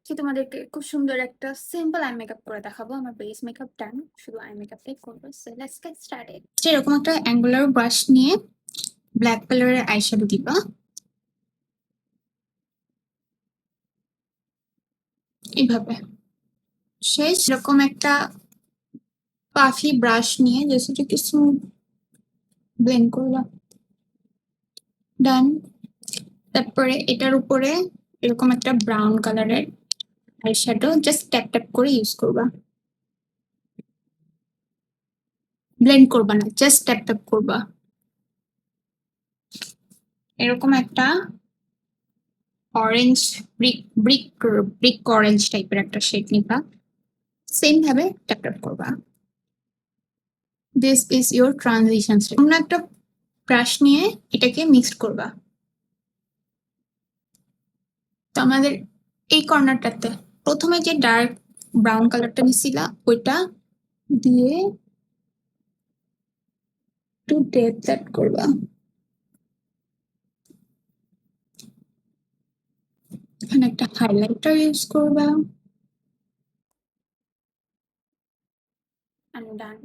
আজকে তোমাদেরকে খুব সুন্দর একটা সিম্পল আই মেকআপ করে দেখাবো। আমার বেস মেকআপ ডান, শুধু আই মেকআপটাই করবো। So let's get started. এরকম একটা অ্যাঙ্গুলার ব্রাশ নিয়ে ব্ল্যাক কালারের আইশ্যাডো দিবা। এইভাবে শেষ এরকম একটা পাফি ব্রাশ নিয়ে জাস্ট এটা কিছু ব্লেন্ড করবা। ডান। তারপরে এটার উপরে এরকম একটা ব্রাউন কালারের আইশ্যাডো জাস্ট ট্যাপ ট্যাপ করে ইউজ করবা। ব্লেন্ড করবা না, জাস্ট ট্যাপ ট্যাপ করবা। এরকম একটা orange brick brick brick orange টাইপের একটা শেড নিবা। সেম ভাবে ট্যাপ ট্যাপ করবা। This is your transition step. অন্য একটা ব্রাশ নিয়ে এটাকে মিক্সড করবা। তো আমাদের এই কর্নারটাতে প্রথমে যে ডার্ক ব্রাউন কালারটা নিছিলা ওইটা দিয়ে একটু ডেপথ অ্যাড করবা। এখানে একটা হাইলাইটার ইউজ করবা। And done.